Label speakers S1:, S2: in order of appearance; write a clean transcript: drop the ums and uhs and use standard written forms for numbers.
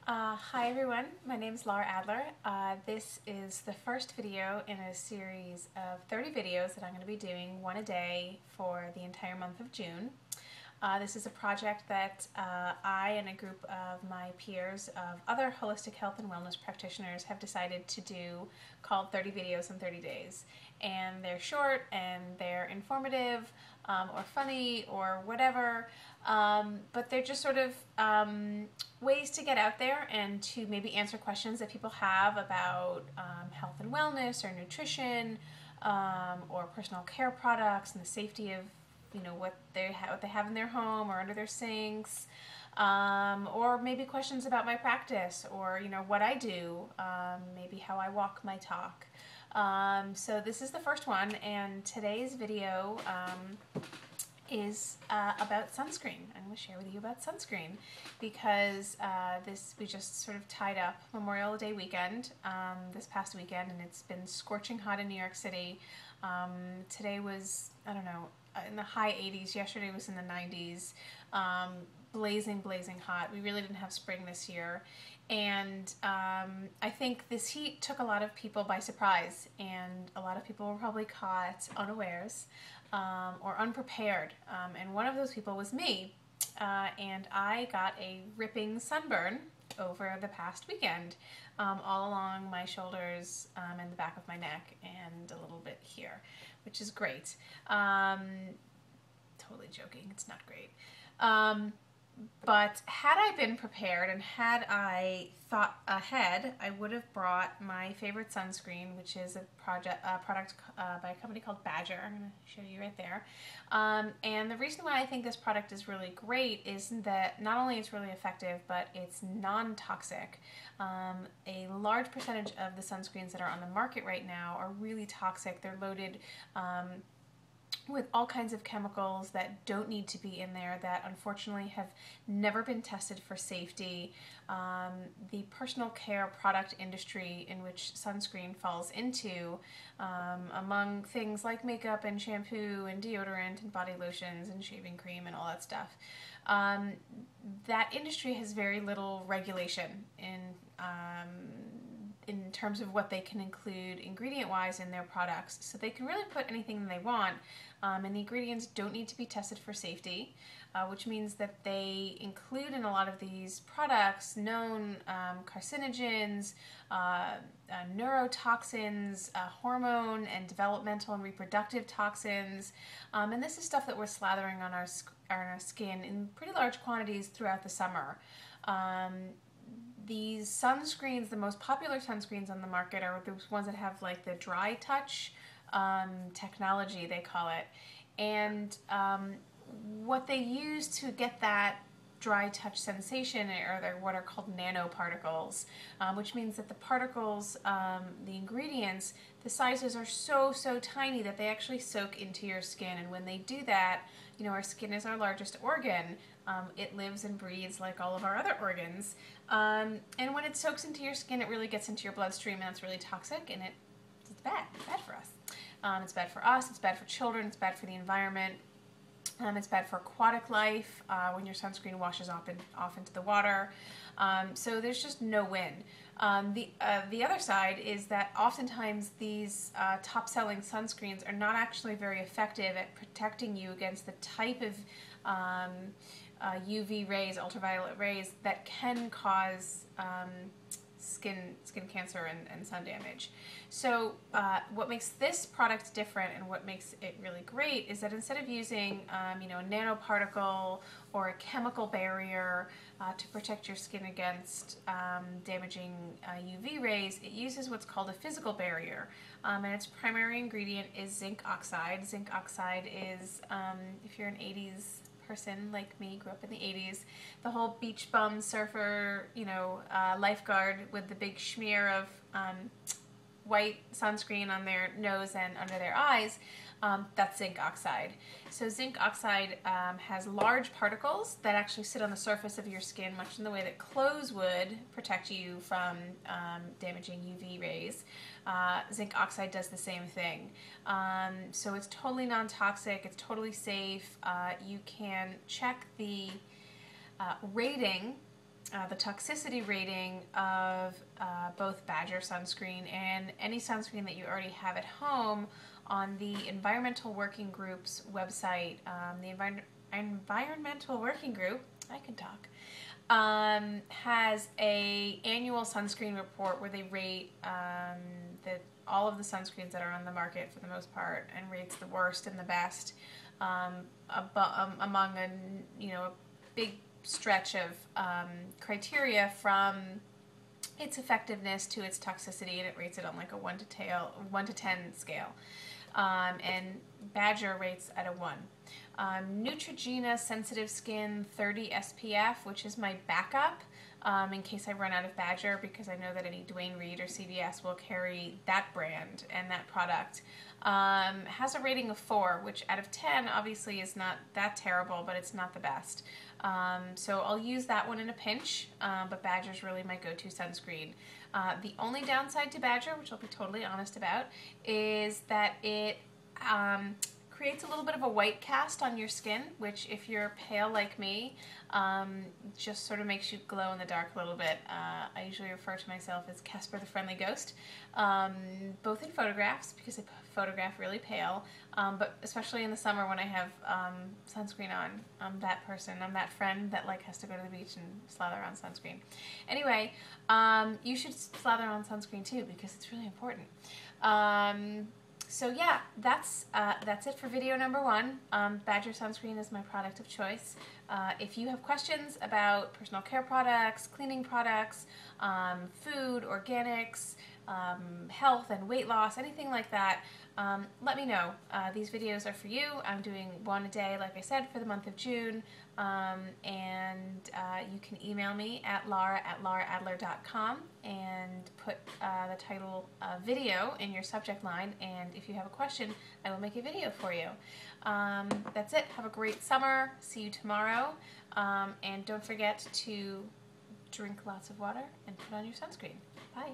S1: Hi everyone, my name is Laura Adler. This is the first video in a series of 30 videos that I'm going to be doing one a day for the entire month of June. This is a project that I and a group of my peers of other holistic health and wellness practitioners have decided to do, called 30 Videos in 30 Days. And they're short and they're informative or funny or whatever, but they're just sort of ways to get out there and to maybe answer questions that people have about health and wellness or nutrition or personal care products and the safety of what they have in their home or under their sinks, or maybe questions about my practice or what I do, maybe how I walk my talk. So this is the first one, and today's video is about sunscreen. I'm going to share with you about sunscreen because we just sort of tied up Memorial Day weekend this past weekend, and it's been scorching hot in New York City. Today was, I don't know, in the high 80s. Yesterday was in the 90s. Blazing hot. We really didn't have spring this year, and I think this heat took a lot of people by surprise, and a lot of people were probably caught unawares or unprepared, and one of those people was me, and I got a ripping sunburn over the past weekend, all along my shoulders and the back of my neck and a little bit here, which is great. Totally joking, it's not great. But had I been prepared and had I thought ahead, I would have brought my favorite sunscreen, which is a product by a company called Badger. I'm going to show you right there. And the reason why I think this product is really great is that not only it's really effective, but it's non-toxic. A large percentage of the sunscreens that are on the market right now are really toxic. They're loaded with all kinds of chemicals that don't need to be in there, that unfortunately have never been tested for safety. The personal care product industry in which sunscreen falls into, among things like makeup and shampoo and deodorant and body lotions and shaving cream and all that stuff, that industry has very little regulation in terms of what they can include ingredient-wise in their products. So they can really put anything they want, and the ingredients don't need to be tested for safety, which means that they include in a lot of these products known carcinogens, neurotoxins, hormone and developmental and reproductive toxins, and this is stuff that we're slathering on our skin in pretty large quantities throughout the summer. These sunscreens, the most popular sunscreens on the market, are those ones that have like the dry touch technology, they call it. And what they use to get that dry touch sensation are what are called nanoparticles, which means that the particles, the ingredients, the sizes are so tiny that they actually soak into your skin. And when they do that, our skin is our largest organ. It lives and breathes like all of our other organs. And when it soaks into your skin, it really gets into your bloodstream, and it's really toxic, and it's bad. It's bad for us. It's bad for us, it's bad for children, it's bad for the environment. It's bad for aquatic life when your sunscreen washes off into the water. So there's just no win. The other side is that oftentimes these top-selling sunscreens are not actually very effective at protecting you against the type of UV rays, ultraviolet rays, that can cause skin cancer and sun damage. So what makes this product different and what makes it really great is that instead of using a nanoparticle or a chemical barrier to protect your skin against damaging UV rays, it uses what's called a physical barrier, and its primary ingredient is zinc oxide. Zinc oxide is, if you're an 80s person like me, grew up in the 80s, the whole beach bum surfer, lifeguard with the big smear of white sunscreen on their nose and under their eyes, that's zinc oxide. So zinc oxide has large particles that actually sit on the surface of your skin, much in the way that clothes would protect you from damaging UV rays. Zinc oxide does the same thing. So it's totally non-toxic, it's totally safe. You can check the rating the toxicity rating of both Badger sunscreen and any sunscreen that you already have at home on the Environmental Working Group's website. The Environmental Working Group, I can talk, has a annual sunscreen report where they rate all of the sunscreens that are on the market for the most part, and rates the worst and the best among a big stretch of criteria, from its effectiveness to its toxicity, and it rates it on like a 1 to 10 scale. And Badger rates at a 1. Neutrogena Sensitive Skin 30 SPF, which is my backup in case I run out of Badger, because I know that any Duane Reade or CVS will carry that brand and that product. Has a rating of 4, which out of 10 obviously is not that terrible, but it's not the best. So I'll use that one in a pinch, but Badger's really my go-to sunscreen. The only downside to Badger, which I'll be totally honest about, is that it creates a little bit of a white cast on your skin, which if you're pale like me, just sort of makes you glow in the dark a little bit. I usually refer to myself as Casper the Friendly Ghost, both in photographs, because I photograph really pale, but especially in the summer when I have sunscreen on. I'm that person, I'm that friend that like has to go to the beach and slather on sunscreen. Anyway, you should slather on sunscreen too, because it's really important. So yeah, that's it for video number 1. Badger sunscreen is my product of choice. If you have questions about personal care products, cleaning products, food, organics, health and weight loss, anything like that, let me know. These videos are for you. I'm doing 1 a day, like I said, for the month of June. And you can email me at laura@lauraadler.com and put the title video in your subject line, and if you have a question, I will make a video for you. That's it. Have a great summer. See you tomorrow. And don't forget to drink lots of water and put on your sunscreen. Bye.